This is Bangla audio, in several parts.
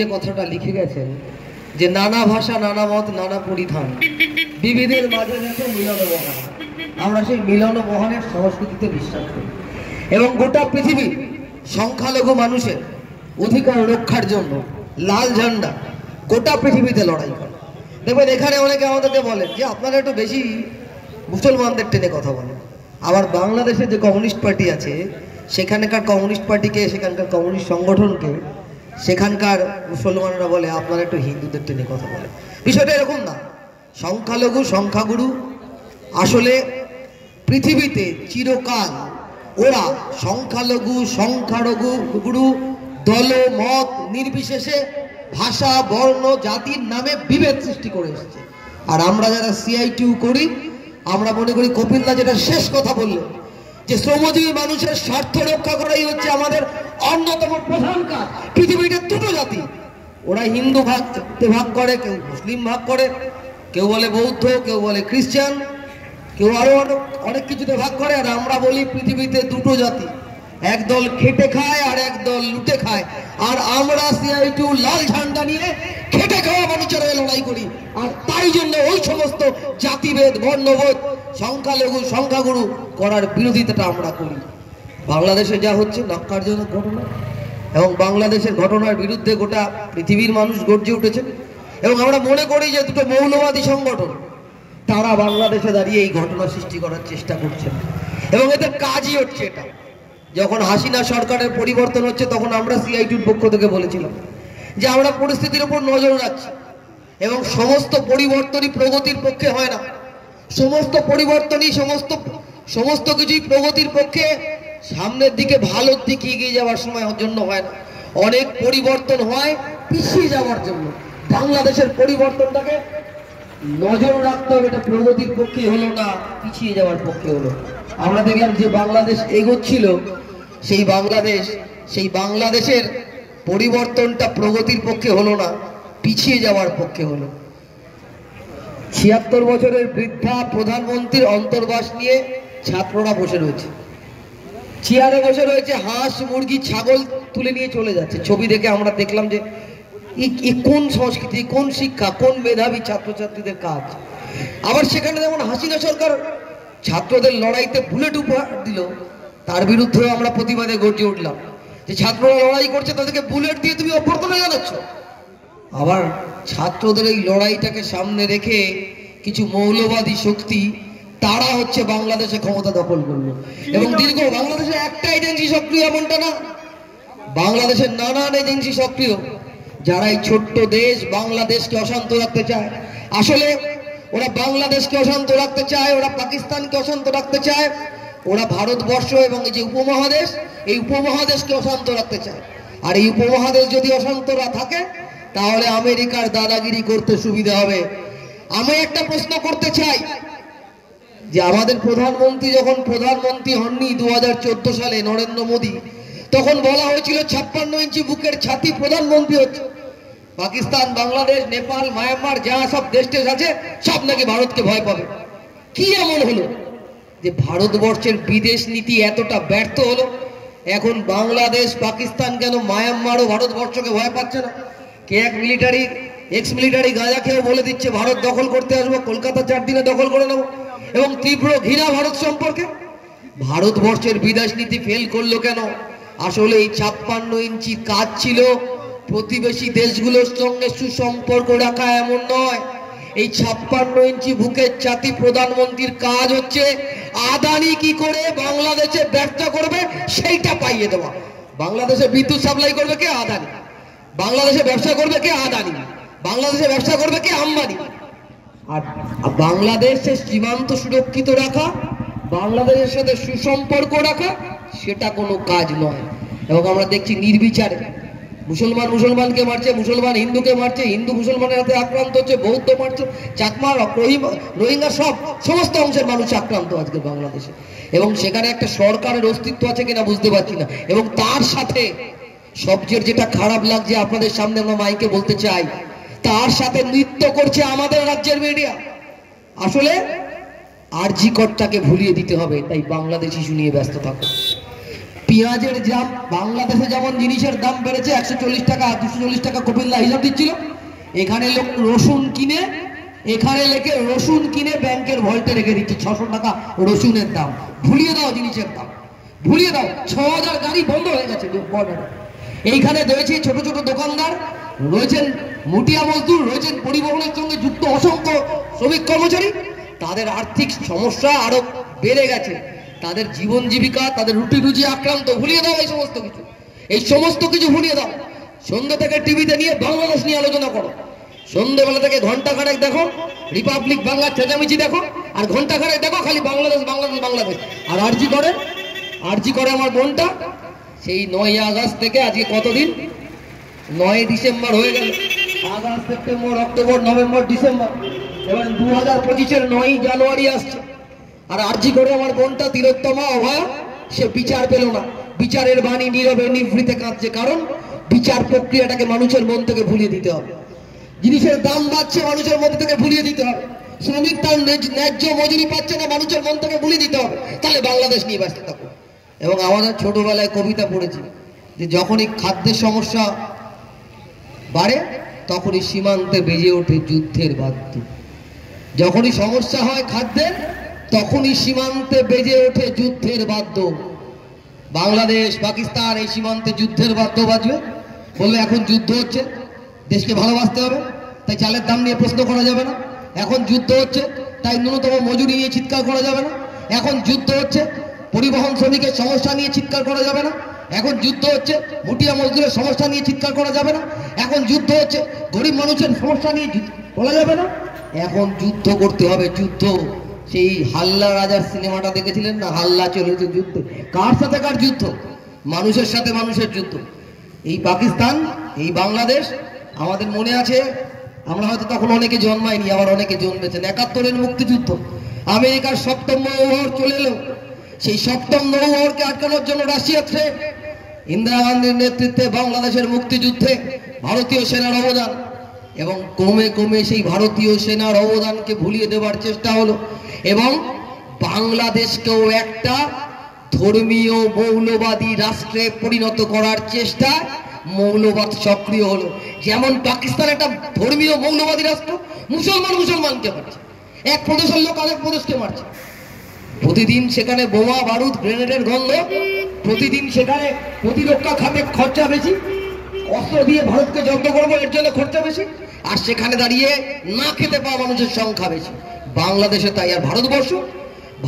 যে কথাটা লিখে গেছেন যে নানা ভাষা নানা মত নানা পরিধান বিবিধের মাঝে দেখে মিলন বহান। আমরা সেই মিলন বহানের সংস্কৃতিতে বিশ্বাস করি এবং গোটা পৃথিবী সংখ্যালঘু মানুষের অধিকার রক্ষার জন্য লাল ঝান্ডা গোটা পৃথিবীতে লড়াই করে। দেখবেন এখানে অনেকে আমাদেরকে বলেন যে আপনারা একটু বেশি মুসলমানদের টেনে কথা বলেন। আবার বাংলাদেশে যে কমিউনিস্ট পার্টি আছে সেখানকার কমিউনিস্ট পার্টিকে, সেখানকার কমিউনিস্ট সংগঠনকে সেখানকার মুসলমানরা বলে আপনারা একটু হিন্দুদের টেনে কথা বলেন। বিষয়টা এরকম না। সংখ্যালঘু সংখ্যাগুরু আসলে পৃথিবীতে চিরকাল ওরা সংখ্যালঘু সংখ্যাগুরু দল মত নির্বিশেষে ভাষা বর্ণ জাতির নামে বিভেদ সৃষ্টি করে এসেছে। আর আমরা যারা সিআইটিউ করি আমরা মনে করি কপিলদা যেটা শেষ কথা বললেন যে শ্রমজীবী মানুষের স্বার্থ রক্ষা করাই হচ্ছে আমাদের অন্যতম প্রধান কাজ। পৃথিবীতে দুটো জাতি, ওরা হিন্দু ভাগ করে, কেউ মুসলিম ভাগ করে, কেউ বলে বৌদ্ধ, কেউ বলে খ্রিস্টান, কেউ আরো অনেক কিছুতে ভাগ করে। আর আমরা বলি পৃথিবীতে দুটো জাতি, একদল খেটে খায় আর একদল লুটে খায়। আর আমরা সিআইটিউ লাল ঝান্ডা নিয়ে খেটে খাওয়া মানুষের লড়াই করি। আর তাই জন্য ওই সমস্ত জাতিভেদ বর্ণবোধ সংখ্যালঘু সংখ্যাগুরু করার বিরোধিতাটা আমরা করি। বাংলাদেশে যা হচ্ছে ন্যাক্কারজনক ঘটনা এবং বাংলাদেশের ঘটনার বিরুদ্ধে গোটা পৃথিবীর মানুষ গর্জে উঠেছে এবং আমরা মনে করি যে দুটো মৌলবাদী সংগঠন তারা বাংলাদেশে দাঁড়িয়ে এই ঘটনা সৃষ্টি করার চেষ্টা করছেন এবং এদের কাজই হচ্ছে এটা। যখন হাসিনা সরকারের পরিবর্তন হচ্ছে তখন আমরা সিআইটিউর পক্ষ থেকে বলেছিলাম যে আমরা পরিস্থিতির উপর নজর রাখছি এবং সমস্ত পরিবর্তনই প্রগতির পক্ষে হয় না। সমস্ত পরিবর্তনই সমস্ত কিছুই প্রগতির পক্ষে সামনের দিকে ভালোর দিকে এগিয়ে যাওয়ার সময় জন্য হয় না। অনেক পরিবর্তন হয় পিছিয়ে যাওয়ার জন্য। বাংলাদেশের পরিবর্তনটাকে নজর রাখতে হবে, এটা প্রগতির পক্ষে হলো না, পিছিয়ে যাওয়ার পক্ষে হলো। আমরা দেখলাম যে বাংলাদেশ এগোচ্ছিল, সেই বাংলাদেশের পরিবর্তনটা প্রগতির পক্ষে হলো না, পিছিয়ে যাওয়ার পক্ষে হলো। ৭৬ বছরের বৃদ্ধা প্রধানমন্ত্রীর অন্তর্বাস নিয়ে ছাত্ররা বসে রয়েছে, চেয়ারে বসে রয়েছে, হাঁস মুরগি ছাগল তুলে নিয়ে চলে যাচ্ছে। ছবি দেখে আমরা দেখলাম যে কোন সংস্কৃতি, কোন শিক্ষা, কোন মেধাবী ছাত্রছাত্রীদের কাজ। আবার সেখানে যেমন হাসিনা সরকার ছাত্রদের লড়াইতে বুলেট উপহার দিল, তার বিরুদ্ধেও আমরা প্রতিবাদে গর্জে উঠলাম যে ছাত্ররা লড়াই করছে তাদেরকে বুলেট দিয়ে তুমি অভ্যর্থনা জানাচ্ছ। আবার ছাত্রদের এই লড়াইটাকে সামনে রেখে কিছু মৌলবাদী শক্তি তারা হচ্ছে বাংলাদেশে ক্ষমতা দখল করলো এবং দীর্ঘ বাংলাদেশে একটা এজেন্সি সক্রিয় এমনটা না, বাংলাদেশের নানান এজেন্সি সক্রিয় যারা এই ছোট্ট দেশ বাংলাদেশকে অশান্ত রাখতে চায়। আসলে ওরা বাংলাদেশকে অশান্ত রাখতে চায়, ওরা পাকিস্তানকে অশান্ত রাখতে চায়, ওরা ভারতবর্ষ এবং এই যে উপমহাদেশ, এই উপমহাদেশকে অশান্ত রাখতে চায়। আর এই উপমহাদেশ যদি অশান্ত থাকে তাহলে আমেরিকার দাদাগিরি করতে সুবিধা হবে। আমি একটা প্রশ্ন করতে চাই যে আমাদের প্রধানমন্ত্রী যখন প্রধানমন্ত্রী হননি 2014 সালে নরেন্দ্র মোদী, তখন বলা হয়েছিল 56 ইঞ্চি বুকের ছাতি প্রধানমন্ত্রী হচ্ছে। পাকিস্তান, বাংলাদেশ, নেপাল, মায়ানমার যা সব দেশ আছে সব নাকি ভারতকে ভয় পাবে। কি এমন হলো যে ভারতবর্ষের বিদেশ নীতি এতটা ব্যর্থ হলো? এখন বাংলাদেশ পাকিস্তান কেন মায়ানমারও ভারতবর্ষকে ভয় পাচ্ছে না? কে এক এক্স মিলিটারি গাঁজা খেয়েও বলে দিচ্ছে ভারত দখল করতে আসবো, কলকাতা 4 দিনে দখল করে নেবো এবং তীব্র ঘৃণা ভারত সম্পর্কে। ভারতবর্ষের বিদেশ নীতি ফেল করলো কেন? আসলে এই 56 ইঞ্চি কাজ ছিল প্রতিবেশী দেশগুলোর সঙ্গে সুসম্পর্ক রাখা, এমন নয়। এই 56 ইঞ্চি বুকের ছাতি প্রধানমন্ত্রীর কাজ হচ্ছে আদানি কি করে বাংলাদেশে ব্যবসা করবে সেইটা পাইয়ে দেওয়া। বাংলাদেশে বিদ্যুৎ সাপ্লাই করবে কে? আদানি। বাংলাদেশে ব্যবসা করবে কে? আদানি। বাংলাদেশে ব্যবসা করবে কে? আম্বানি। আর বাংলাদেশের সীমান্ত সুরক্ষিত রাখা, বাংলাদেশের সাথে সুসম্পর্ক রাখা, সেটা কোনো কাজ নয়। এবং আমরা দেখছি নির্বিচারে মুসলমানকে মারছে, মুসলমান হিন্দুকে মারছে, হিন্দু মুসলমানের হাতে আক্রান্ত হচ্ছে, বৌদ্ধ মারছে, চাকমা, রোহিঙ্গা সমস্ত অংশের মানুষ আক্রান্ত আজকে বাংলাদেশে। এবং সেখানে একটা সরকারের অস্তিত্ব আছে কিনা বুঝতে পারছি না। এবং তার সাথে সবচেয়ে যেটা খারাপ লাগছে আপনাদের সামনে আমরা মাইকে বলতে চাই, তার সাথে নৃত্য করছে আমাদের রাজ্যের মিডিয়া। আসলে আরজি করটাকে ভুলিয়ে দিতে হবে, তাই বাংলাদেশ ইস্যু নিয়ে ব্যস্ত থাকো। পেঁয়াজের দাম বাংলাদেশে যেমন জিনিসের দাম বেড়েছে 140 টাকা 240 টাকা কপিলদা হিসাব দিচ্ছিল, এখানে লোক রসুন কিনে রসুন কিনে ব্যাংকের ভল্টে রেখে দিচ্ছে 600 টাকা রসুনের দাম। ভুলিয়ে দাও জিনিসের দাম, ভুলিয়ে দাও। 6000 গাড়ি বন্ধ হয়ে গেছে বর্ডারে। এইখানে রয়েছে ছোট ছোট দোকানদার, রয়েছেন মুটিয়া মজদুর, রয়েছেন পরিবহনের সঙ্গে যুক্ত অসংখ্য শ্রমিক কর্মচারী। তাদের আর্থিক সমস্যা আরো বেড়ে গেছে, তাদের জীবন জীবিকা, তাদের রুটি রুজি আক্রান্ত। ভুলিয়ে দাও এই সমস্ত কিছু, এই সমস্ত কিছু ভুলিয়ে দাও। সন্ধ্যা থেকে টিভিতে নিয়ে বাংলাদেশ নিয়ে আলোচনা করো। সন্ধ্যেবেলা থেকে ঘন্টা খানেক দেখো রিপাবলিক বাংলার চেঁচামেচি দেখো, আর ঘন্টা খানেক দেখো খালি বাংলাদেশ বাংলাদেশ বাংলাদেশ। আর আরজি করে আমার বোনটা সেই 9 আগস্ট থেকে আজকে কতদিন, 9 ডিসেম্বর হয়ে গেল। August, September, October, November, December, এবার 2025-এর 9 জানুয়ারি আসছে। আর আরজি করে আমার বোনটা তিলোত্তমা অভয়া, সে বিচার পেল না। বিচারের বাণী নীরবে নিভৃতে কাঁদছে, কারণ বিচার প্রক্রিয়াটাকে মানুষের মন থেকে ভুলিয়ে দিতে হবে। জিনিসের দাম বাড়ছে, মানুষের মধ্যে থেকে ভুলিয়ে দিতে হবে। শ্রমিক তার ন্যায্য মজুরি পাচ্ছে না, মানুষের মন থেকে ভুলিয়ে দিতে হবে। তাহলে বাংলাদেশ নিয়ে ব্যস্ত থাকো। এবং আমাদের ছোটবেলায় কবিতা পড়েছি যে যখনই খাদ্যের সমস্যা বাড়ে তখনই সীমান্তে বেজে ওঠে যুদ্ধের বাদ্য। যখনই সমস্যা হয় খাদ্যের তখনই সীমান্তে বেজে ওঠে যুদ্ধের বাদ্য। বাংলাদেশ পাকিস্তান এই সীমান্তে যুদ্ধের বাদ্য বাজবে। বললে এখন যুদ্ধ হচ্ছে, দেশকে ভালোবাসতে হবে, তাই চালের দাম নিয়ে প্রশ্ন করা যাবে না। এখন যুদ্ধ হচ্ছে, তাই ন্যূনতম মজুরি নিয়ে চিৎকার করা যাবে না। এখন যুদ্ধ হচ্ছে, পরিবহন শ্রমিকের সমস্যা নিয়ে চিৎকার করা যাবে না। এখন যুদ্ধ হচ্ছে, মুটিয়া মজদুরের সমস্যা নিয়ে চিৎকার করা যাবে না। এখন যুদ্ধ হচ্ছে, গরিব মানুষের সমস্যা নিয়ে বলা যাবে না। এখন যুদ্ধ করতে হবে, যুদ্ধ। সেই হাল্লা রাজার সিনেমাটা দেখেছিলেন না, হাল্লা চলেছে যুদ্ধ। কার সাথে কার যুদ্ধ? মানুষের সাথে মানুষের যুদ্ধ। এই পাকিস্তান, এই বাংলাদেশ, আমাদের মনে আছে, আমরা হয়তো তখন অনেকে জন্মায়নি, আবার অনেকে জন্মেছেন। 71-এর মুক্তিযুদ্ধ, আমেরিকার 7ম নৌবহর চলে এলো। সেই 7ম নৌবহরকে আটকানোর জন্য রাশিয়া থ্রেট। ইন্দিরা গান্ধীর নেতৃত্বে বাংলাদেশের মুক্তিযুদ্ধে ভারতীয় সেনার অবদান, এবং ক্রমে ক্রমে সেই ভারতীয় সেনার অবদানকে ভুলিয়ে দেওয়ার চেষ্টা হলো, এবং বাংলাদেশকেও একটা ধর্মীয় মৌলবাদী রাষ্ট্রে পরিণত করার চেষ্টা, মৌলবাদ সক্রিয় হলো। যেমন পাকিস্তান একটা ধর্মীয় মৌলবাদী রাষ্ট্র, মুসলমানকে মারছে, এক প্রদেশের লোক আরেক প্রদেশকে মারছে। প্রতিদিন সেখানে বোমা বারুদ গ্রেনেডের গন্ধ, প্রতিদিন সেখানে প্রতিরক্ষা খাতে খরচা বেশি, অস্ত্র দিয়ে ভারতকে জব্দ করবো এর জন্য খরচা বেশি, আর সেখানে দাঁড়িয়ে না খেতে পাওয়া মানুষের সংখ্যা বেশি। বাংলাদেশে তাই। আর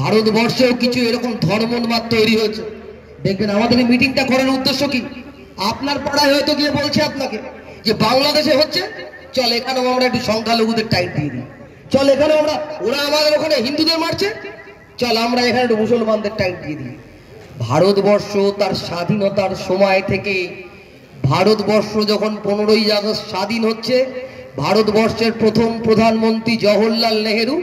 ভারতবর্ষেও কিছু এরকম ধর্মোন্মাদ তৈরি হয়েছে। দেখবেন আমাদের এই মিটিংটা করার উদ্দেশ্য কি? আপনার পাড়ায় হয়তো গিয়ে বলছে আপনাকে যে বাংলাদেশে হচ্ছে, চল এখানেও আমরা একটু সংখ্যালঘুদের টাইট দিয়ে দিই, চল এখানে আমরা, ওরা আমাদের ওখানে হিন্দুদের মারছে, চল আমরা এখানে একটু মুসলমানদের টাইট দিয়ে দিই। ভারতবর্ষ তার স্বাধীনতার সময় থেকে, ভারতবর্ষ যখন 15ই আগস্ট স্বাধীন হচ্ছে, ভারতবর্ষের প্রথম প্রধানমন্ত্রী জওহরলাল নেহেরু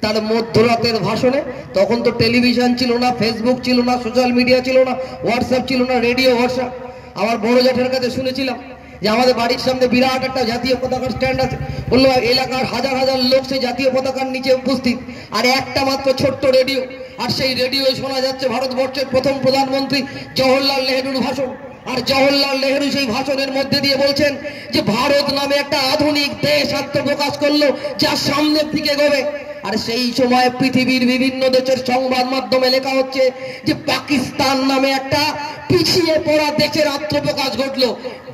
তার মধ্যরাতের ভাষণে, তখন তো টেলিভিশন ছিল না, ফেসবুক ছিল না, সোশ্যাল মিডিয়া ছিল না, হোয়াটসঅ্যাপ ছিল না, রেডিও ভরসা। আমার বড় জ্যাঠের কাছে শুনেছিলাম যে আমাদের বাড়ির সামনে বিরাট একটা জাতীয় পতাকার স্ট্যান্ড আছে। বললো এলাকার হাজার হাজার লোক সেই জাতীয় পতাকার নিচে উপস্থিত, আর একটা মাত্র ছোট্ট রেডিও, আর সেই রেডিওয়ে শোনা যাচ্ছে ভারতবর্ষের প্রথম প্রধানমন্ত্রী জওহরলাল নেহেরুর ভাষণ। আর জওহরলাল নেহেরু সেই ভাষণের মধ্যে দিয়ে বলছেন যে ভারত নামে একটা আধুনিক দেশ আত্মপ্রকাশ করলো, যা সামনের দিকে এগোবে। আর সেই সময় পৃথিবীর বিভিন্ন দেশের সংবাদ মাধ্যমে লেখা হচ্ছে যে পাকিস্তান নামে একটা পিছিয়ে পড়া দেশের আত্মপ্রকাশ ঘটলো,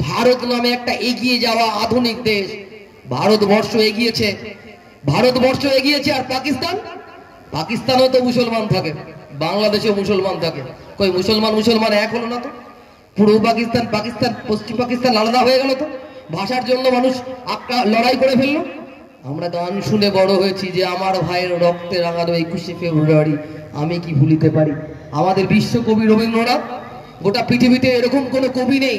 ভারত নামে একটা এগিয়ে যাওয়া আধুনিক দেশ। ভারতবর্ষ এগিয়েছে, আর পাকিস্তানও তো মুসলমান থাকে, বাংলাদেশেও মুসলমান থাকে। কই মুসলমান এক হলো না তো? পূর্ব পাকিস্তান, পশ্চিম পাকিস্তান আলাদা হয়ে গেল তো? ভাষার জন্য মানুষ লড়াই করে ফেললো। আমরা গান শুনে বড় হয়েছি যে আমার ভাইয়ের রক্তে রাঙানো 21শে ফেব্রুয়ারি আমি কি ভুলিতে পারি। আমাদের বিশ্বকবি রবীন্দ্রনাথ, গোটা পৃথিবীতে এরকম কোনো কবি নেই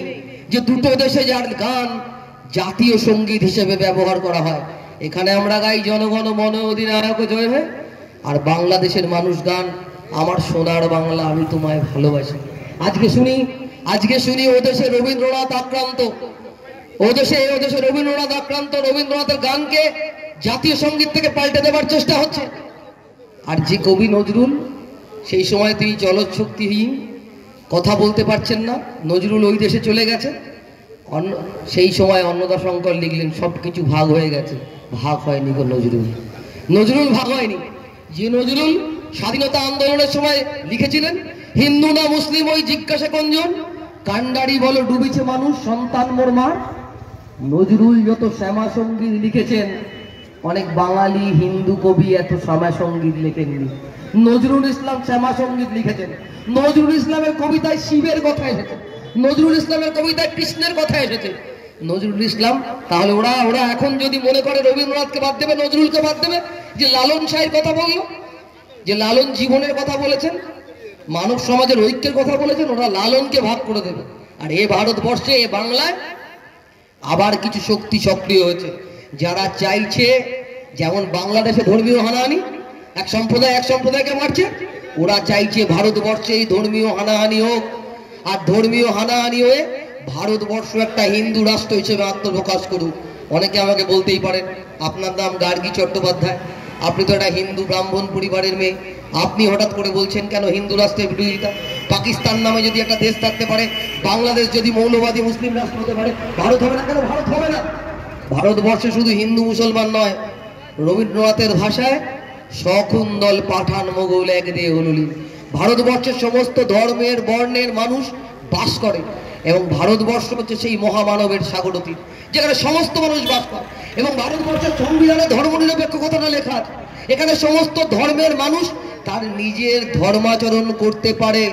যে দুটো দেশে যার গান জাতীয় সঙ্গীত হিসেবে ব্যবহার করা হয়। এখানে আমরা গাই জনগণ মন অধিনায়ক জয় হে, আর বাংলাদেশের মানুষ গান আমার সোনার বাংলা আমি তোমায় ভালোবাসি। আজকে শুনি ওদেশে রবীন্দ্রনাথ আক্রান্ত, ওদেশে রবীন্দ্রনাথ আক্রান্ত, রবীন্দ্রনাথের গানকে জাতীয় সঙ্গীত থেকে পাল্টে দেবার চেষ্টা হচ্ছে। আর যে কবি নজরুল, সেই সময় তিনি জলশক্তিহীন, কথা বলতে পারছেন না, নজরুল ওই দেশে চলে গেছে। সেই সময় অন্নদাশঙ্কর লিখলেন সব কিছু ভাগ হয়ে গেছে। ভাগ হয়নি গো নজরুল, নজরুল ভাগ হয়নি। যে নজরুল স্বাধীনতা আন্দোলনের সময় লিখেছিলেন, হিন্দু না মুসলিম ওই জিজ্ঞাসা কঞ্জন, কান্ডারি বলো ডুবিছে মানুষ সন্তান মোর মা। নজরুল যত শ্যামা সঙ্গীত লিখেছেন, অনেক বাঙালি হিন্দু কবি এত শ্যামা সঙ্গীত লেখেননি। নজরুল ইসলাম শ্যামা সঙ্গীত লিখেছেন। নজরুল ইসলামের কবিতায় শিবের কথা এসেছে, নজরুল ইসলামের কবিতায় কৃষ্ণের কথা এসেছে। নজরুল ইসলাম, তাহলে ওরা এখন যদি মনে করে রবীন্দ্রনাথকে বাদ দেবে, নজরুলকে বাদ দেবে, যে লালন সাহের কথা বললো, যে লালন জীবনের কথা বলেছেন, মানব সমাজের ঐক্যের কথা বলেছেন, ওরা লালনকে ভাগ করে দেবে। আর এ ভারতবর্ষে, এ বাংলায় আবার কিছু শক্তি সক্রিয় হয়েছে, যারা চাইছে, যেমন বাংলাদেশে ধর্মীয় হানাহানি, এক সম্প্রদায়কে মারছে, ওরা চাইছে ভারতবর্ষে এই ধর্মীয় হানাহানি হোক। আর ধর্মীয় হানাহানি হয়ে ভারতবর্ষ একটা হিন্দু রাষ্ট্র হিসেবে আত্মপ্রকাশ করুক। অনেকে আমাকে বলতেই পারেন, আপনার নাম গার্গী চট্টোপাধ্যায়, আপনি তো একটা হিন্দু ব্রাহ্মণ পরিবারের মেয়ে, আপনি হঠাৎ করে বলছেন কেন হিন্দু রাষ্ট্রের বিরোধিতা? পাকিস্তান নামে যদি একটা দেশ থাকতে পারে, বাংলাদেশ যদি মৌলবাদী মুসলিম রাষ্ট্র হতে পারে, ভারত হবে না কেন? ভারত হবে না। ভারতবর্ষে শুধু হিন্দু মুসলমান নয়, রবীন্দ্রনাথের ভাষায় শকুন্দল পাঠান মোগল এক দে হলুলি, ভারতবর্ষের সমস্ত ধর্মের বর্ণের মানুষ বাস করে। এবং ভারতবর্ষ হচ্ছে সেই মহামানবের সাগরতী, যেখানে সমস্ত মানুষ বাস করে। এবং ভারতবর্ষের সংবিধানে ধর্মনিরপেক্ষতা লেখা আছে, এখানে সমস্ত ধর্মের মানুষ তার নিজের ধর্মাচরণ করতে পারে।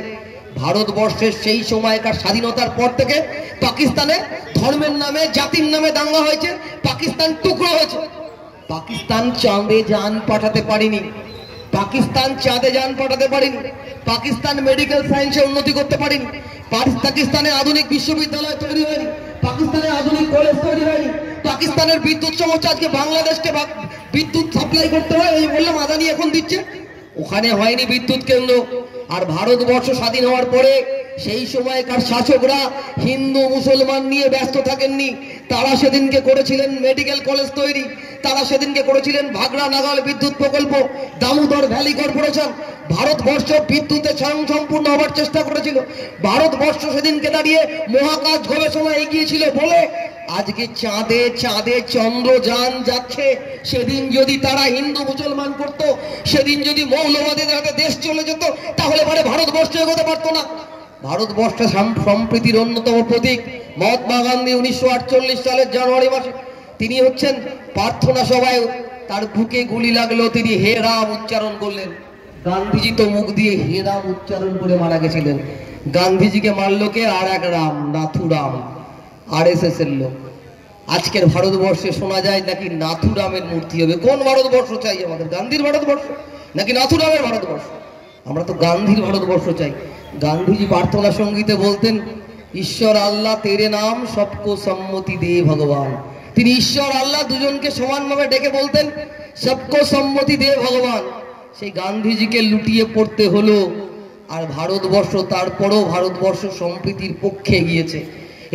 ভারতবর্ষের সেই সময়কার স্বাধীনতার পর থেকে পাকিস্তানে ধর্মের নামে, জাতির নামে দাঙ্গা হয়েছে, পাকিস্তান টুকরো হয়েছে। পাকিস্তান চাঁদে যান পাঠাতে পারেনি, পাকিস্তান চাঁদে যান পাঠাতে পারেনি, পাকিস্তান মেডিকেল সায়েন্সে উন্নতি করতে পারেনি, পাকিস্তানে আধুনিক বিশ্ববিদ্যালয় তৈরি হয়নি, পাকিস্তানে আধুনিক কলেজ তৈরি হয়নি, পাকিস্তানের বিদ্যুৎ সমস্যা আজকে বাংলাদেশকে বিদ্যুৎ সাপ্লাই করতে হয়, এই বললাম আদানি এখন দিচ্ছে, ওখানে হয়নি বিদ্যুৎ কেন্দ্র। আর ভারতবর্ষ স্বাধীন হওয়ার পরে সেই সময়কার শাসকরা হিন্দু মুসলমান নিয়ে ব্যস্ত থাকেননি। তারা সেদিনকে করেছিলেন মেডিকেল কলেজ তৈরি, তারা সেদিনকে করেছিলেন ভাগড়া নাগাল বিদ্যুৎ প্রকল্প, দামোদর ভ্যালি কর্পোরেশন। ভারতবর্ষ বিদ্যুতে স্বয়ংসম্পূর্ণ হওয়ার চেষ্টা করেছিল। ভারতবর্ষ সেদিনকে দাঁড়িয়ে মহাকাশ গবেষণা এগিয়েছিল বলে আজকে চাঁদে চন্দ্রযান যাচ্ছে। সেদিন যদি তারা হিন্দু মুসলমান করত, সেদিন যদি মৌলবাদীদের হাতে দেশ চলে যেত, তাহলে পরে ভারতবর্ষ এগোতে পারতো না। ভারতবর্ষ সম্প্রীতির অন্যতম প্রতীক মহাত্মা গান্ধী 1948 সালের জানুয়ারি মাসে তিনি হচ্ছেন প্রার্থনা সভায়, তার বুকে গুলি লাগলো, তিনি হে রাম উচ্চারণ করলেন। গান্ধীজি তো মুখ দিয়ে হে রাম উচ্চারণ করে মারা গেছিলেন। গান্ধীজিকে মারলো কে? আর এক রাম, নাথুরাম, RSS এর লোক। আজকের ভারতবর্ষে শোনা যায় নাকি নাথুরামের মূর্তি হবে। কোন ভারতবর্ষ চাই আমাদের? গান্ধীর ভারতবর্ষ নাকি নাথুরামের ভারতবর্ষ? আমরা তো গান্ধীর ভারতবর্ষ চাই। গান্ধীজি প্রার্থনা সঙ্গীতে বলতেন, ঈশ্বর আল্লাহ তেরে নাম সবকো সম্মতি দে ভগবান। তিনি ঈশ্বর আল্লাহ দুজনকে সমানভাবে ডেকে বলতেন সবকো সম্মতি দে ভগবান। সেই গান্ধীজিকে লুটিয়ে পড়তে হলো। আর ভারতবর্ষ তারপরও ভারতবর্ষ সম্প্রীতির পক্ষে গিয়েছে।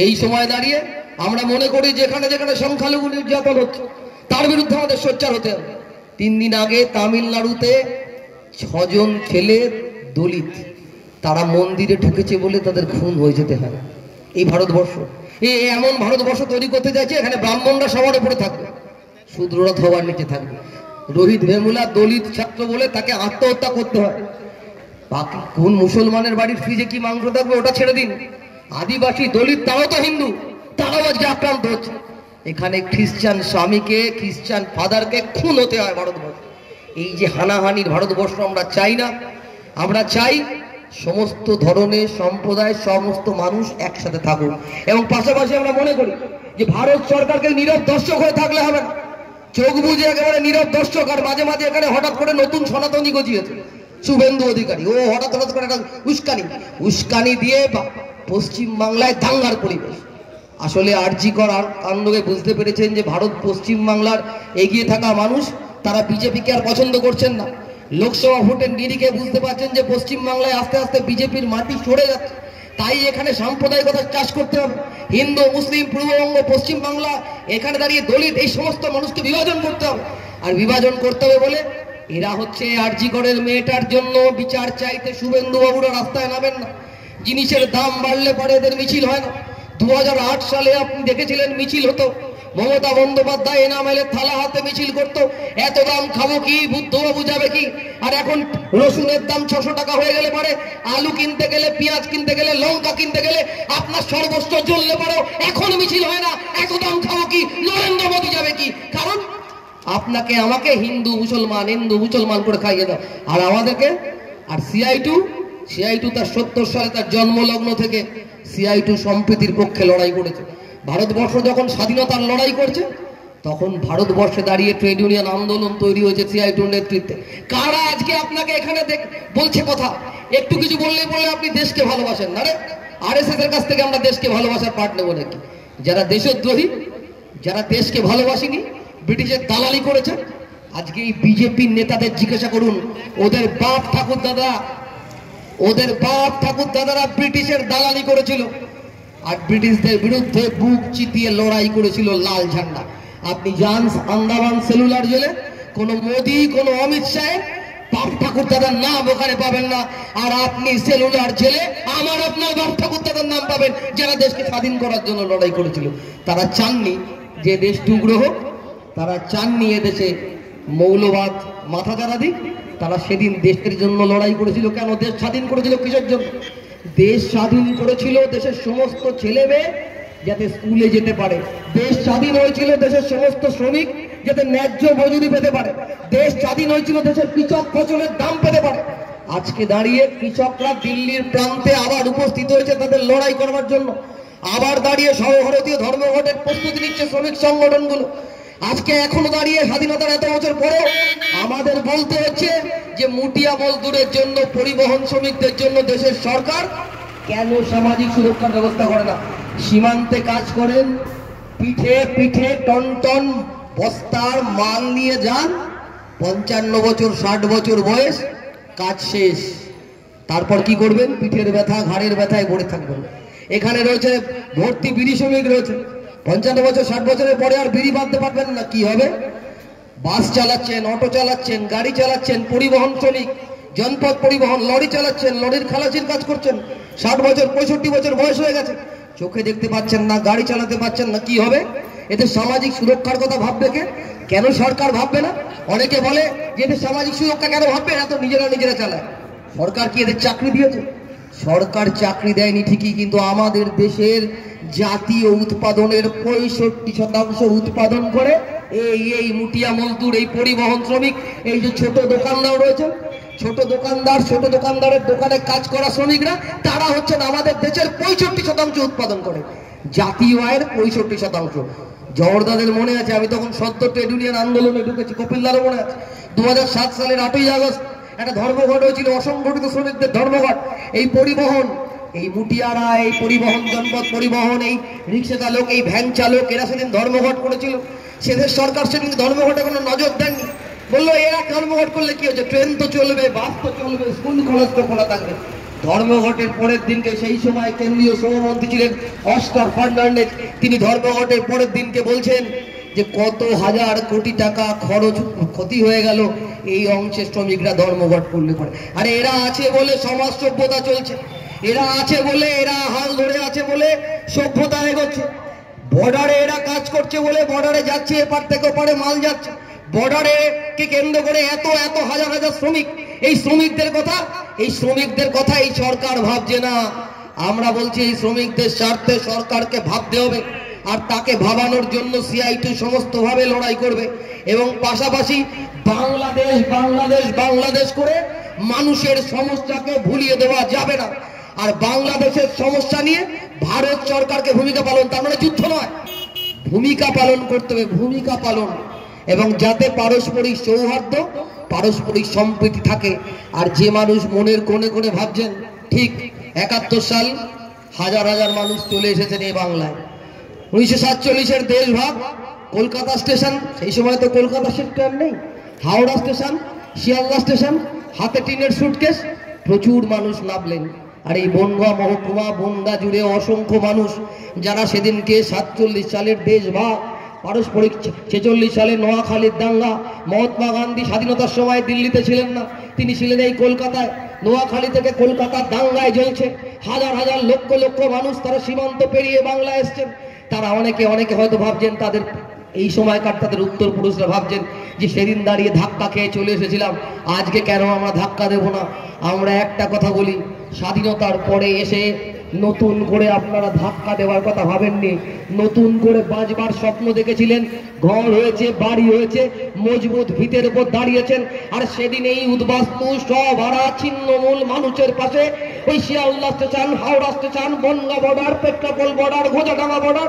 এই সময় দাঁড়িয়ে আমরা মনে করি যেখানে যেখানে সংখ্যালঘু নির্যাতন হচ্ছে তার বিরুদ্ধে আমাদের সোচ্চার হতে হবে। 3 দিন আগে তামিলনাড়ুতে 6 জন ছেলে দলিত, তারা মন্দিরে ঢুকেছে বলে তাদের খুন হয়ে যেতে হয়। এই ভারতবর্ষ, এমন ভারতবর্ষ তৈরি করতে চাইছে এখানে ব্রাহ্মণরা সবার উপরে থাকবে, শূদ্ররা সবার নিচে থাকবে। রোহিত ভেমুলা দলিত ছাত্র বলে তাকে আত্মহত্যা করতে হয়। বাকি কোন মুসলমানের বাড়ির ফ্রিজে কি মাংস থাকবে ওটা ছেড়ে দিন, আদিবাসী দলিত তারাও তো হিন্দু, তারাও আজকে আক্রান্ত হচ্ছে। এখানে খ্রিস্টান স্বামীকে, খ্রিস্টান ফাদারকে খুন হতে হয় ভারতবর্ষ। এই যে হানাহানির ভারতবর্ষ আমরা চাই না। আমরা চাই সমস্ত ধরনের সম্প্রদায়, সমস্ত মানুষ একসাথে থাকুক। এবং পাশাপাশি আমরা মনে করি যে ভারত সরকারকে নীরব দর্শক হয়ে থাকলে হবে না, চোখ বুঝে একেবারে নীরব দর্শক। আর মাঝে মাঝে এখানে হঠাৎ করে নতুন সনাতনী গজিয়েছে শুভেন্দু অধিকারী, ও হঠাৎ করে একটা উস্কানি দিয়ে পশ্চিম বাংলায় দাঙ্গার পরিবেশ। আসলে আরজি কর কাণ্ডকে বুঝতে পেরেছেন যে ভারত পশ্চিম বাংলার এগিয়ে থাকা মানুষ তারা বিজেপিকে আর পছন্দ করছেন না। লোকসভা ভোটের নিরিখে বুঝতে পারছেন যে পশ্চিম বাংলায় আস্তে আস্তে বিজেপির মাটি সরে যাচ্ছে। তাই এখানে সাম্প্রদায়িকতার চাষ করতে হবে। হিন্দু, মুসলিম, পূর্ববঙ্গ, পশ্চিম বাংলা, এখানে দাঁড়িয়ে দলিত, এই সমস্ত মানুষকে বিভাজন করতে হবে। আর বিভাজন করতে হবে বলে এরা হচ্ছে আরজি করের মেয়েটার জন্য বিচার চাইতে শুভেন্দু বাবুরা রাস্তায় নামেন না। জিনিসের দাম বাড়লে পরে এদের মিছিল হয় না। 2008 সালে আপনি দেখেছিলেন মিছিল হতো, মমতা বন্দ্যোপাধ্যায় এনামেলের থালা হাতে মিছিল করতো, এত দাম খাবো কি, বুদ্ধবাবু যাবে কি। আর এখন রসুনের দাম 600 টাকা হয়ে গেলে পরে আলু কিনতে গেলে, পেঁয়াজ কিনতে গেলে, লঙ্কা কিনতে গেলে আপনার সর্বস্ব জ্বললে পরেও এখন মিছিল হয় না, এত দাম খাবো কি, নরেন্দ্র মোদী যাবে কি। কারণ আপনাকে আমাকে হিন্দু মুসলমান করে খাইয়ে দাও, আর আমাদেরকে। আর সিআই2 তার 70 সালে তার জন্মলগ্ন থেকে সিআই2 সম্প্রীতির পক্ষে লড়াই করেছে। ভারতবর্ষ যখন স্বাধীনতার লড়াই করছে তখন ভারতবর্ষে দাঁড়িয়ে ট্রেড ইউনিয়ন আন্দোলন তৈরি হয়েছে সিআই2 নেতৃত্বে। কারা আজকে আপনাকে এখানে বলছে কথা, একটু কিছু বললে আপনি দেশকে ভালোবাসেন না রে, আরএসএস এর কাছ থেকে আমরা দেশকে ভালোবাসার পাঠ নেবো নাকি? যারা দেশদ্রোহী, যারা দেশকে ভালোবাসেনি, ব্রিটিশের দালালি করেছে, আজকে এই বিজেপির নেতাদের জিজ্ঞাসা করুন, ওদের বাপ ঠাকুর দাদারা ব্রিটিশের দালালি করেছিল আর ব্রিটিশদের বিরুদ্ধে বুক চিতিয়ে লড়াই করেছিল লাল ঝান্ডা। আপনি যান আন্দামান সেলুলার জেলে, কোন মোদি, কোন অমিত শাহ, বাপ ঠাকুর দাদার নাম ওখানে পাবেন না। আর আপনি সেলুলার জেলে আমার আপনার বাপ ঠাকুর দাদার নাম পাবেন, যারা দেশকে স্বাধীন করার জন্য লড়াই করেছিল। তারা চাননি যে দেশ টুকরো হোক, তারা চাননি এদেশে মৌলবাদ মাথা চারা দিক। তারা সেদিন দেশের জন্য লড়াই করেছিল। কেন দেশ স্বাধীন করেছিল? কিসের জন্য? দেশ স্বাধীন করেছিল দেশের সমস্ত ছেলে মেয়ে যাতে স্কুলে যেতে পারে। দেশ স্বাধীন হয়েছিল দেশের সমস্ত শ্রমিক যাতে ন্যায্য মজুরি পেতে পারে। দেশ স্বাধীন হয়েছিল দেশের কৃষক ফসলের দাম পেতে পারে। আজকে দাঁড়িয়ে কৃষকরা দিল্লির প্রান্তে আবার উপস্থিত হয়েছে তাদের লড়াই করবার জন্য। আবার দাঁড়িয়ে সর্বভারতীয় ধর্মঘটের প্রস্তুতি নিচ্ছে শ্রমিক সংগঠনগুলো। আজকে এখনো দাঁড়িয়ে স্বাধীনতার এত বছর পরে আমাদের বলতে হচ্ছে যে মুটিয়া মজদুরের জন্য, পরিবহন শ্রমিকদের জন্য দেশের সরকার কেন সামাজিক সুরক্ষার ব্যবস্থা করে না? সীমান্তে কাজ করেন, পিঠে টন বস্তার মাল নিয়ে যান, 55 বছর 60 বছর বয়স, কাজ শেষ। তারপর কি করবেন? পিঠের ব্যথা, ঘাড়ের ব্যথায় পড়ে থাকবেন। এখানে রয়েছে ভর্তি বিড়ি শ্রমিক রয়েছে, 55 বছর 60 বছরের পরে আর বিড়ি বাঁধতে পারবেন না। কি হবে? বাস চালাচ্ছেন, অটো চালাচ্ছেন, গাড়ি চালাচ্ছেন, পরিবহন শ্রমিক, জনপথ পরিবহন, লরি চালাচ্ছেন, লরির খালাসির কাজ করছেন, 60 বছর 65 বছর বয়স হয়ে গেছে, চোখে দেখতে পাচ্ছেন না, গাড়ি চালাতে পাচ্ছেন না। কি হবে? এদের সামাজিক সুরক্ষার কথা ভাববে কে? কেন সরকার ভাববে না? অনেকে বলে যে এদের সামাজিক সুরক্ষা কেন ভাববে না, তো নিজেরা চালায়। সরকার কি এদের চাকরি দিয়েছে? সরকার চাকরি দেয়নি ঠিকই, কিন্তু আমাদের দেশের জাতীয় উৎপাদনের 65% উৎপাদন করে এই মুটিয়া মজদুর, এই পরিবহন শ্রমিক, এই যে ছোট দোকানদার রয়েছে, ছোট দোকানদারের দোকানে কাজ করা শ্রমিকরা, তারা হচ্ছেন আমাদের দেশের 65% উৎপাদন করে, জাতীয় আয়ের 65%। জওহরদাদের মনে আছে, আমি তখন সদ্য ট্রেড ইউনিয়ন আন্দোলনে ঢুকেছি, কপিলদারও মনে আছে, 2007 সালের 8ই আগস্ট একটা ধর্মঘট হয়েছিল, অসংগঠিত শ্রমিকদের ধর্মঘট। এই পরিবহন, এই মুটিয়ারা, এই পরিবহন, জনপথ পরিবহন, এই রিক্সা চালক, এই ভ্যান চালক, এরা সেদিন ধর্মঘট করেছিল। সেদের সরকার সেদিন ধর্মঘটে কোনো নজর দেননি। বললো এরা ধর্মঘট করলে কি হচ্ছে, ট্রেন তো চলবে, বাস তো চলবে, স্কুল কলেজ তো খোলা থাকবে। ধর্মঘটের পরের দিনকে, সেই সময় কেন্দ্রীয় শ্রমমন্ত্রী ছিলেন অস্কার ফার্নান্ডেজ, তিনি ধর্মঘটের পরের দিনকে বলছেন যে কত হাজার কোটি টাকা খরচ, ক্ষতি হয়ে গেল এই অংশে শ্রমিকরা ধর্মঘট করলে পরে। আরে এরা আছে বলে সমাজ সভ্যতা চলছে, এরা আছে বলে, এরা হাল ধরে আছে বলে সভ্যতা এগোচ্ছে। বর্ডারে এরা কাজ করছে বলে বর্ডারে যাচ্ছে, এপার থেকে ওপারে মাল যাচ্ছে। বর্ডারে কে কেন্দ্র করে এত হাজার শ্রমিক, এই শ্রমিকদের কথা এই সরকার ভাবছে না। আমরা বলছি এই শ্রমিকদের স্বার্থে সরকারকে ভাবতে হবে, আর তাকে ভাবানোর জন্য সিআই2 সমস্ত ভাবে লড়াই করবে। এবং পাশাপাশি বাংলাদেশ করে মানুষের সমস্যাকে ভুলিয়ে দেওয়া যাবে না। আর বাংলাদেশের সমস্যা নিয়ে ভারত সরকারকে ভূমিকা পালন, তার মানে যুদ্ধ নয়, ভূমিকা পালন করতে হবে, ভূমিকা পালন, এবং যাতে পারস্পরিক সৌহার্দ্য, পারস্পরিক সম্প্রীতি থাকে। আর যে মানুষ মনের কোণে কোণে ভাবছেন, ঠিক 71 সাল হাজার মানুষ চলে এসেছেন এই বাংলায়। 1947-এর দেশভাগ, কলকাতা স্টেশন, সেই সময় তো কলকাতা সেক্টর নেই, হাওড়া স্টেশন, শিয়ালদা স্টেশন, হাতে টিনের সুটকেস, প্রচুর মানুষ নামলেন। আর এই বনগাঁ মহকুমা, বনগাঁ জুড়ে অসংখ্য মানুষ যারা সেদিনকে 47 সালের দেশভাগ, পারস্পরিক 46 সালে নোয়াখালীর দাঙ্গা, মহাত্মা গান্ধী স্বাধীনতার সময় দিল্লিতে ছিলেন না, তিনি ছিলেন এই কলকাতায়। নোয়াখালী থেকে কলকাতার দাঙ্গায় জ্বলছে, হাজার হাজার লক্ষ লক্ষ মানুষ তারা সীমান্ত পেরিয়ে বাংলায় এসছেন। তারা অনেকে হয়তো ভাবছেন তাদের এই সময়কার তাদের উত্তর পুরুষরা ভাবছেন যে সেদিন দাঁড়িয়ে ধাক্কা খেয়ে চলে এসেছিলাম, আজকে কেন আমরা ধাক্কা দেব না। আমরা একটা কথা বলি, স্বাধীনতার পরে এসে নতুন করে আপনারা ধাক্কা দেওয়ার কথা ভাবেননি, নতুন করে বাঁচবার স্বপ্ন দেখেছিলেন। ঘর হয়েছে, বাড়ি হয়েছে, মজবুত ভিতের উপর দাঁড়িয়েছেন। আর সেদিন এই উদ্বাস্তু সব হারা ছিন্নমূল মানুষের পাশে ওই Sealdah station, Howrah station, Bangaon border, Petrapole border, Ghoshadanga border,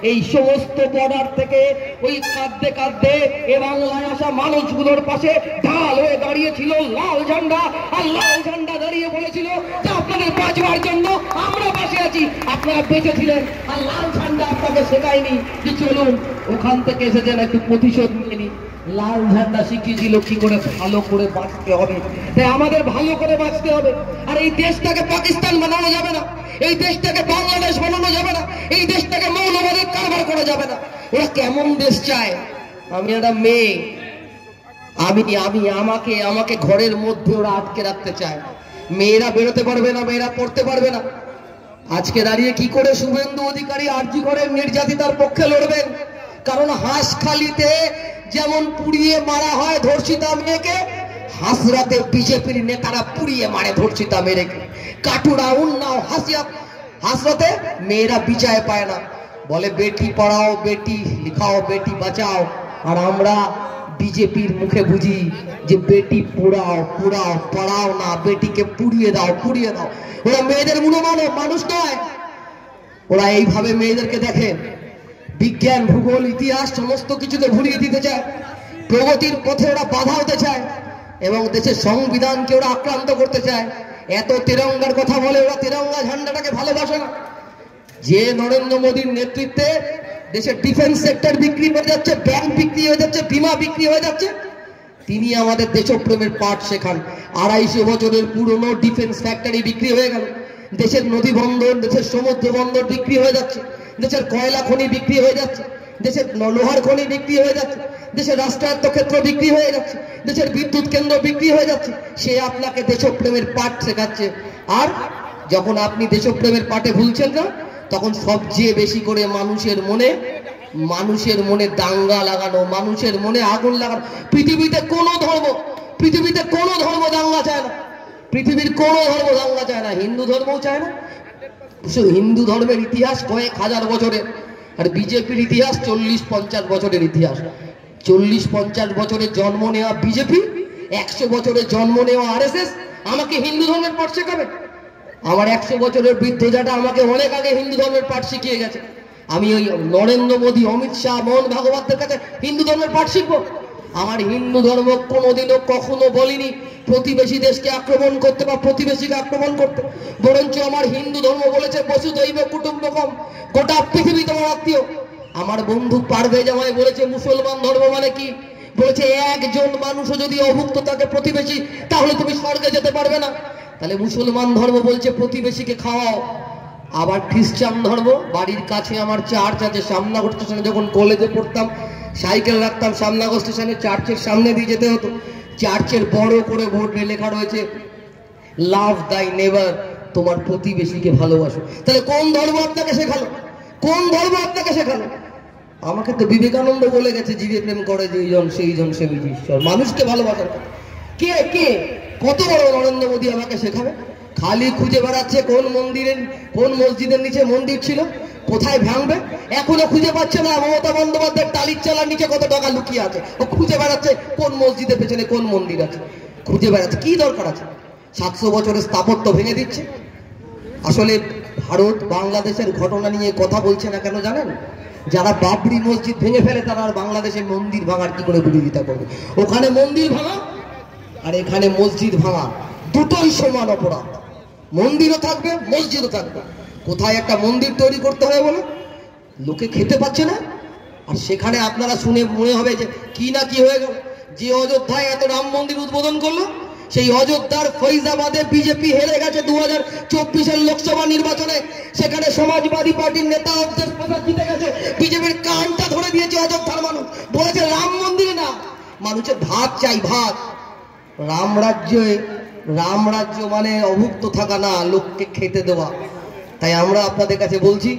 এই সমস্ত বর্ডার থেকে ওই কাঁদতে কাঁদতে এ বাংলায় আসা মানুষগুলোর পাশে ঢাল হয়ে দাঁড়িয়েছিল লাল ঝান্ডা। আর লাল ঝান্ডা দাঁড়িয়ে বলেছিল যে আপনাদের বাঁচবার জন্য আমরা পাশে আছি। আপনারা বেঁচেছিলেন, আর লাল ঝান্ডা আপনাকে শেখায়নি যে চলুন ওখান থেকে এসেছেন একটু প্রতিশোধ নিয়ে নি। লাল ঝান্ডা শিখিয়েছিল কি করে ভালো করে বাঁচতে হবে। তাই আমাদের ভালো করে বাঁচতে হবে। আর এই দেশটাকে পাকিস্তান বানানো যাবে না, এই দেশটাকে বাংলাদেশ বানানো যাবে না, এই দেশটাকে মৌলবাদের কারবার করা যাবে না। ওরা কেমন দেশ চায়? আমি একটা মেয়ে, আমাকে ঘরের মধ্যে ওরা আটকে রাখতে চায়। মেয়েরা বেরোতে পারবে না, মেয়েরা পড়তে পারবে না। আজকে দাঁড়িয়ে কি করে শুভেন্দু অধিকারী আরজি করেন নির্যাতিতার পক্ষে লড়বেন? কারণ হাঁসখালিতে যেমন পুড়িয়ে মারা হয় ধর্ষিতা মেয়েকে, হাসরাতে বিজেপির নেতারা পুড়িয়ে মারে ধর্ষিতা মেয়েকে। কাটুরা, উন্নাও, হাসরাতে মেয়েরা বিচার পায় না। বলে বেটি পড়াও, বেটি লিখাও, বেটি বাঁচাও। আর আমরা বিজেপির মুখে বুঝি যে বেটি পোড়াও, পড়াও না, বেটিকে পুড়িয়ে দাও। ওরা মেয়েদের মানুষ নয়, ওরা এইভাবে মেয়েদেরকে দেখে। বিজ্ঞান, ভূগোল, ইতিহাস সমস্ত কিছুতে ভুলিয়ে দিতে চায়। প্রগতির পথে ওরা বাধা হতে চায় এবং দেশের সংবিধানকে ওরা আক্রান্ত করতে চায়। এত তিরঙ্গার কথা বলে, ওরা তিরঙ্গা ঝান্ডাটাকে ভালোবাসে না। যে নরেন্দ্র মোদীর নেতৃত্বে দেশের ডিফেন্স সেক্টর বিক্রি হয়ে যাচ্ছে, ব্যাংক বিক্রি হয়ে যাচ্ছে, বিমা বিক্রি হয়ে যাচ্ছে, তিনি আমাদের দেশপ্রেমের পাঠ শেখান। 250 বছরের পুরনো ডিফেন্স ফ্যাক্টরি বিক্রি হয়ে গেল, দেশের নদী বন্দর, দেশের সমুদ্র বন্দর বিক্রি হয়ে যাচ্ছে, দেশের কয়লা খনি বিক্রি হয়ে যাচ্ছে, দেশের লোহার খনি বিক্রি হয়ে যাচ্ছে, দেশের রাষ্ট্রায়ত্ত ক্ষেত্র বিক্রি হয়ে যাচ্ছে, দেশের বিদ্যুৎ কেন্দ্র বিক্রি হয়ে যাচ্ছে। সে আপনাকে দেশপ্রেমের পাঠ শেখাচ্ছে। আর যখন আপনি দেশপ্রেমের পাঠে ভুলছেন না, তখন সবচেয়ে বেশি করে মানুষের মনে দাঙ্গা লাগানো, মানুষের মনে আগুন লাগানো। পৃথিবীতে কোনো ধর্ম দাঙ্গা চায় না, পৃথিবীর কোনো ধর্ম দাঙ্গা চায় না, হিন্দু ধর্মও চায় না। হিন্দু ধর্মের ইতিহাস কয়েক হাজার বছরের, আর বিজেপির ইতিহাস 40-50 বছরের ইতিহাস। 40-50 বছরের জন্ম নেওয়া বিজেপি, 100 বছরের জন্ম নেওয়া আরএসএস আমাকে হিন্দু ধর্মের পাঠ শেখাবে? আমার 100 বছরের বৃদ্ধজাটা আমাকে অনেক আগে হিন্দু ধর্মের পাঠ শিখিয়ে গেছে। আমি ওই নরেন্দ্র মোদী, অমিত শাহ, মোহন ভাগবতের কাছে হিন্দু ধর্মের পাঠ শিখবো? আমার হিন্দু ধর্ম কোনোদিনও কখনো বলিনি প্রতিবেশী দেশকে আক্রমণ করতে বা প্রতিবেশীকে আক্রমণ করতে। বরঞ্চ আমার হিন্দু ধর্ম বলেছে বসুধৈব কুটুম্বকম, গোটা পৃথিবী তোমার আত্মীয়। আমার বন্ধু পারভেজ আমায় বলেছে মুসলমান ধর্ম মানে কি, বলেছে একজন মানুষও যদি অভুক্ত থাকে প্রতিবেশী, তাহলে তুমি স্বর্গে যেতে পারবে না। তাহলে মুসলমান ধর্ম বলছে প্রতিবেশীকে খাওয়াও। আবার খ্রিস্টান ধর্ম, বাড়ির কাছে আমার চার্চ আছে, সামনাগর স্টেশনে যখন কলেজে পড়তাম সাইকেল রাখতাম, সামনাগর স্টেশনে চার্চের সামনে দিয়ে যেতে হতো। চার্চের বড় করে বোর্ডে লেখা রয়েছে লাভ দাই নেভার, তোমার প্রতিবেশীকে ভালোবাসো। তাহলে কোন ধর্ম আপনাকে শেখালো? আমাকে তো বিবেকানন্দ বলে গেছে, জীবে প্রেম করে যেইজন সেইজন সে বিধি ঈশ্বর। মানুষকে ভালোবাসার কথা কে কত বড় নরেন্দ্র মোদী আমাকে শেখাবে? খালি খুঁজে বেড়াচ্ছে কোন মসজিদের নিচে মন্দির ছিল, কোথায় ভাঙবে। এখনো খুঁজে পাচ্ছে না মমতা বন্দ্যোপাধ্যায়ের টালির চালার নিচে কত টাকা লুকিয়ে আছে। ও খুঁজে বেড়াচ্ছে কোন মসজিদের পেছনে কোন মন্দির আছে, খুঁজে বেড়াচ্ছে। কি দরকার আছে? 700 বছরের স্থাপত্য ভেঙে দিচ্ছে। আসলে ভারত বাংলাদেশের ঘটনা নিয়ে কথা বলছে না কেন জানেন? যারা বাবরি মসজিদ ভেঙে ফেলে তারা আর বাংলাদেশের মন্দির ভাঙার কি করে বিরোধিতা করবে? ওখানে মন্দির ভাঙা আর এখানে মসজিদ ভাঙা দুটোই সমান অপরাধ। মন্দিরও থাকবে, মসজিদও থাকবে। কোথায় একটা মন্দির তৈরি করতে হবে বলে লোকে খেতে পাচ্ছে না, আর সেখানে আপনারা শুনে মনে হবে যে কি না কি হয়ে গেল। যে অযোধ্যায় এত রাম মন্দির উদ্বোধন করলো, সেই অযোধ্যার ফৈজাবাদে বিজেপি হেরে গেছে 2024-এর লোকসভা নির্বাচনে। সেখানে সমাজবাদী পার্টির নেতা অবজেশ প্রসাদ জিতে গেছে, বিজেপির কানটা ধরে দিয়েছে অযোধ্যা মানুষের ভাত চাই, ভাত। রাম রাজ্য মানে অভুক্ত থাকা না, লোককে খেতে দেওয়া। তাই আমরা আপনাদের কাছে বলছি